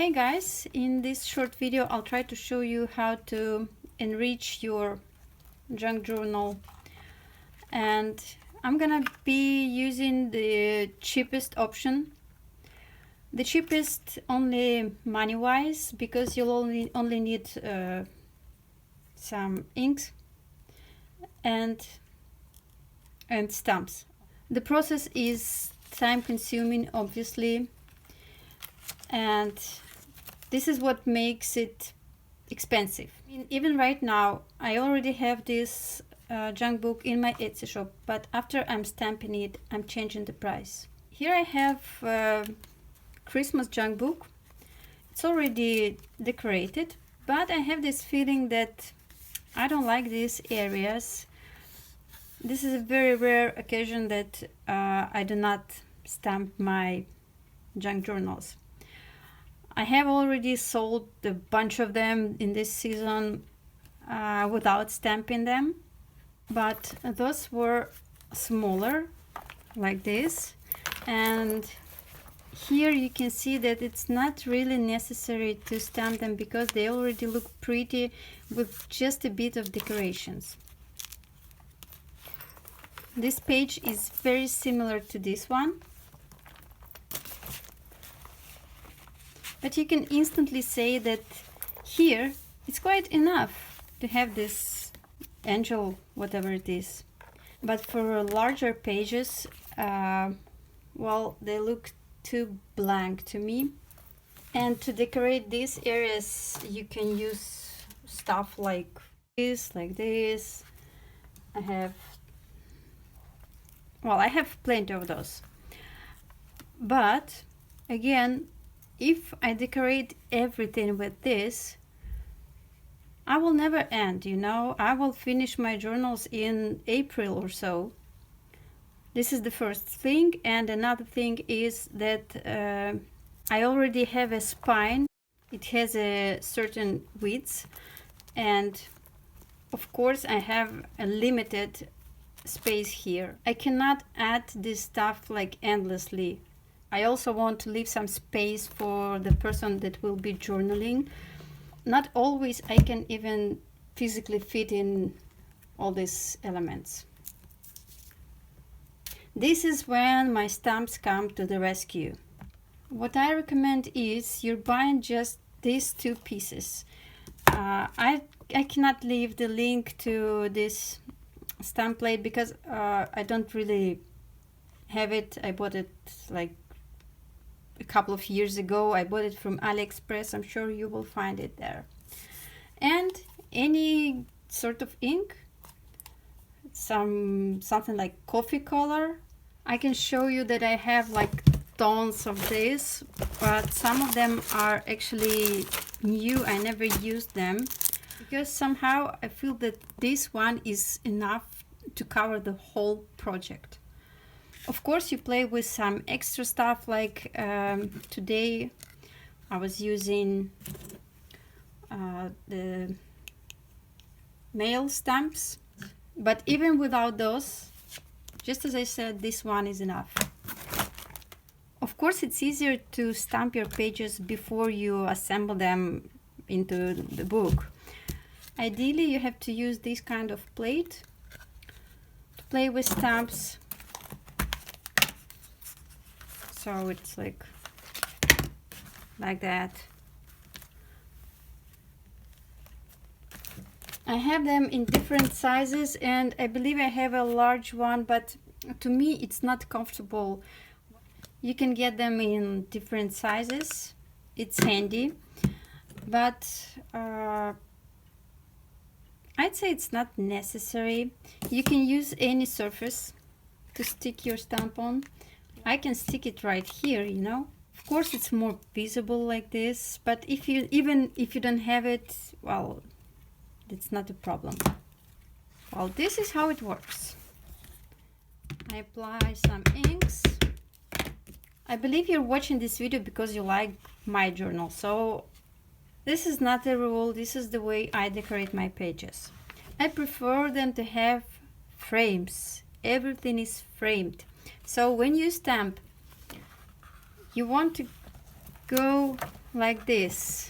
Hey guys, in this short video I'll try to show you how to enrich your junk journal, and I'm gonna be using the cheapest option. The cheapest only money wise, because you'll only need some inks and stamps. The process is time consuming, obviously, and this is what makes it expensive. Even right now I already have this junk book in my Etsy shop, but after I'm stamping it, I'm changing the price. Here I have Christmas junk book. It's already decorated, but I have this feeling that I don't like these areas. This is a very rare occasion that I do not stamp my junk journals. I have already sold a bunch of them in this season without stamping them, but those were smaller like this, and here you can see that it's not really necessary to stamp them because they already look pretty with just a bit of decorations. This page is very similar to this one, but you can instantly say that here it's quite enough to have this angel, whatever it is. But for larger pages, well, they look too blank to me. And to decorate these areas, you can use stuff like this, I have plenty of those. But again, if I decorate everything with this, I will never end, you know. I will finish my journals in April or so. This is the first thing, and another thing is that I already have a spine. It has a certain width, and of course I have a limited space here. I cannot add this stuff like endlessly. I also want to leave some space for the person that will be journaling. Not always I can even physically fit in all these elements. This is when my stamps come to the rescue. What I recommend is you're buying just these two pieces. I cannot leave the link to this stamp plate because I don't really have it. I bought it like a couple of years ago. I bought it from AliExpress. I'm sure you will find it there. And any sort of ink, something like coffee color. I can show you that I have like tons of this, but some of them are actually new. I never used them because somehow I feel that this one is enough to cover the whole project. Of course, you play with some extra stuff, like today I was using the mail stamps, but even without those, just as I said, this one is enough. Of course, it's easier to stamp your pages before you assemble them into the book. Ideally, you have to use this kind of plate to play with stamps. So it's like that. I have them in different sizes, and I believe I have a large one, but to me it's not comfortable. You can get them in different sizes. It's handy, but I'd say it's not necessary. You can use any surface to stick your stamp on. I can stick it right here, you know. Of course it's more visible like this, but even if you don't have it, well, it's not a problem. Well, this is how it works. I apply some inks. I believe you're watching this video because you like my journal, so this is not a rule. This is the way I decorate my pages. I prefer them to have frames. Everything is framed. So when you stamp, you want to go like this,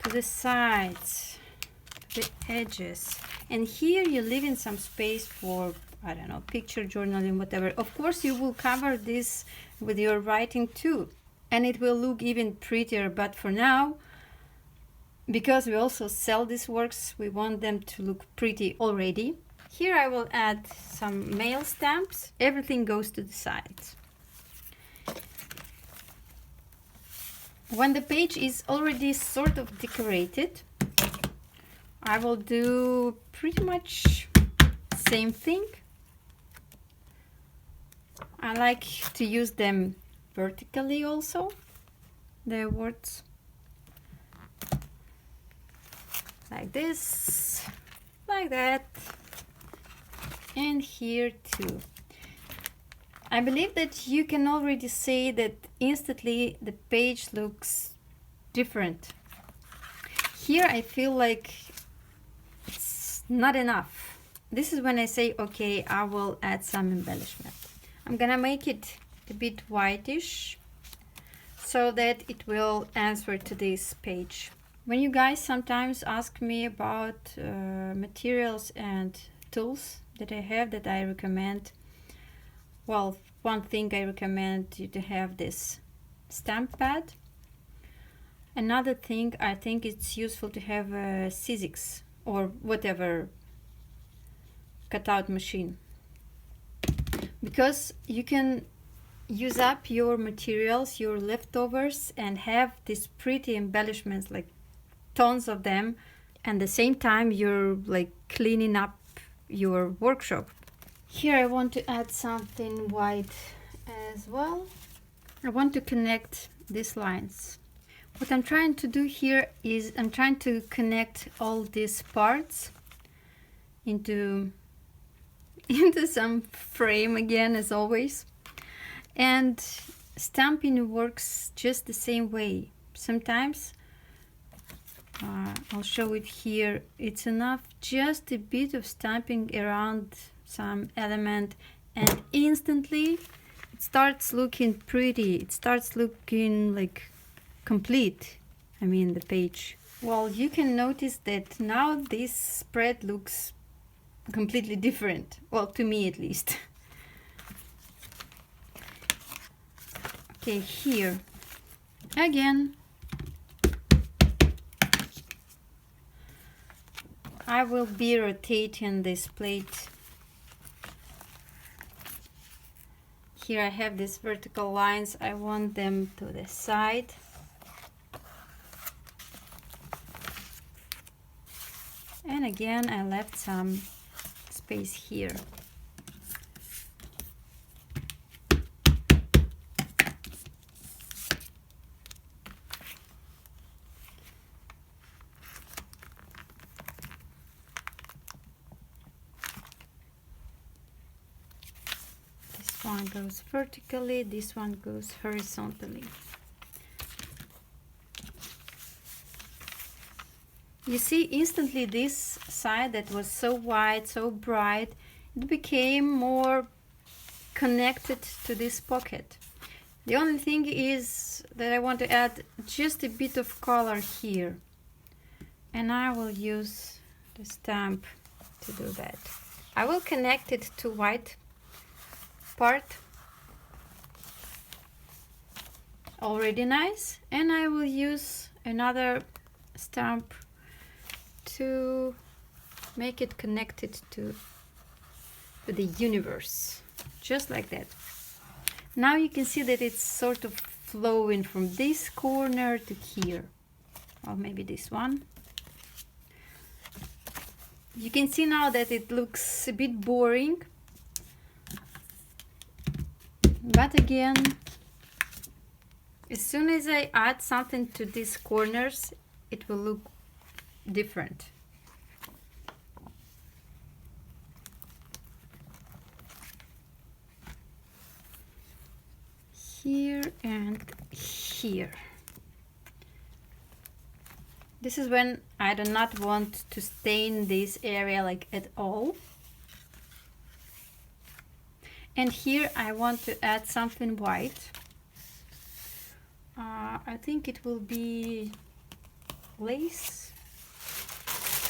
to the sides, to the edges. And here you leave in some space for, I don't know, picture journaling, whatever. Of course, you will cover this with your writing too, and it will look even prettier. But for now, because we also sell these works, we want them to look pretty already. Here I will add some mail stamps. Everything goes to the sides. When the page is already sort of decorated, I will do pretty much same thing. I like to use them vertically also, the words. Like this, like that, and here too. I believe that you can already say that instantly the page looks different. Here I feel like it's not enough. This is when I say, okay, I will add some embellishment. I'm gonna make it a bit whitish so that it will answer to this page. When you guys sometimes ask me about materials and tools that I have that I recommend, well, one thing I recommend you to have this stamp pad. Another thing, I think it's useful to have a Sizzix or whatever cutout machine, because you can use up your materials, your leftovers, and have these pretty embellishments, like tons of them, and at the same time you're like cleaning up your workshop. Here I want to add something white as well. I want to connect these lines. What I'm trying to do here is I'm trying to connect all these parts into some frame again, as always. And stamping works just the same way. Sometimes I'll show it here. It's enough just a bit of stamping around some element, and instantly it starts looking pretty. It starts looking like complete. I mean, the page. Well, you can notice that now this spread looks completely different. Well, to me at least. Okay, here again I will be rotating this plate. Here I have these vertical lines. I want them to the side. And again, I left some space here. This one goes vertically, this one goes horizontally. You see, instantly this side that was so white, so bright, it became more connected to this pocket. The only thing is that I want to add just a bit of color here, and I will use the stamp to do that. I will connect it to white part, already nice, and I will use another stamp to make it connected to the universe, just like that. Now you can see that it's sort of flowing from this corner to here, or maybe this one. You can see now that it looks a bit boring, but again, as soon as I add something to these corners, it will look different. Here and here. This is when I do not want to stain this area like at all. And here I want to add something white. I think it will be lace.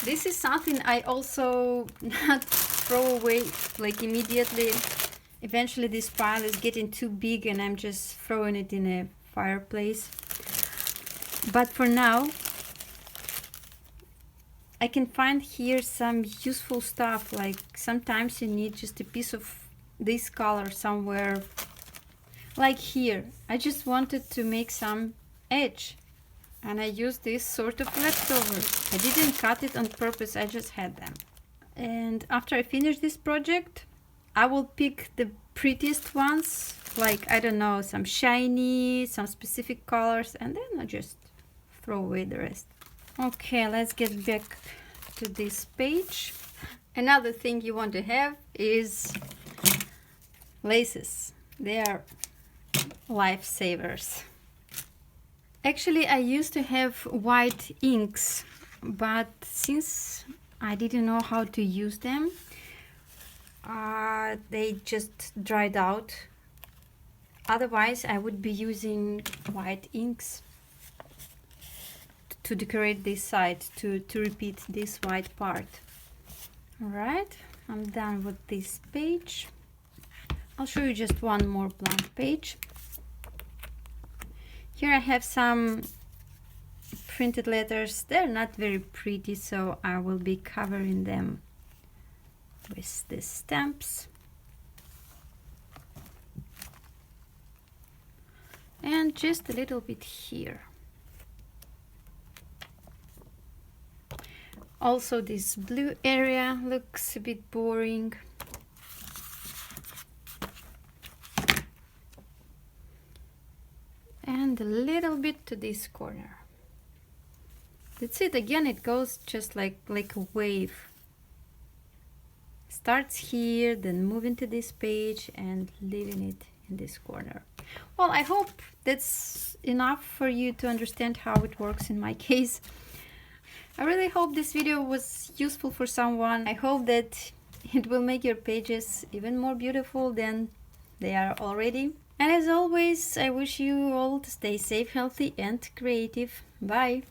This is something I also not throw away like immediately. Eventually this pile is getting too big and I'm just throwing it in a fireplace. But for now, I can find here some useful stuff, like sometimes you need just a piece of this color somewhere. Like here, I just wanted to make some edge and I used this sort of leftovers. I didn't cut it on purpose, I just had them. And after I finish this project, I will pick the prettiest ones, like, I don't know, some shiny, some specific colors, and then I just throw away the rest. Okay, let's get back to this page. Another thing you want to have is laces. They are lifesavers. Actually, I used to have white inks, but since I didn't know how to use them, they just dried out. Otherwise, I would be using white inks to decorate this side, to repeat this white part. Alright, I'm done with this page. I'll show you just one more blank page. Here I have some printed letters. They're not very pretty, so I will be covering them with these stamps. And just a little bit here. Also, this blue area looks a bit boring. And a little bit to this corner. That's it. Again, it goes just like a wave. Starts here, then moving to this page and leaving it in this corner. Well, I hope that's enough for you to understand how it works in my case. I really hope this video was useful for someone. I hope that it will make your pages even more beautiful than they are already. And as always, I wish you all to stay safe, healthy and creative. Bye!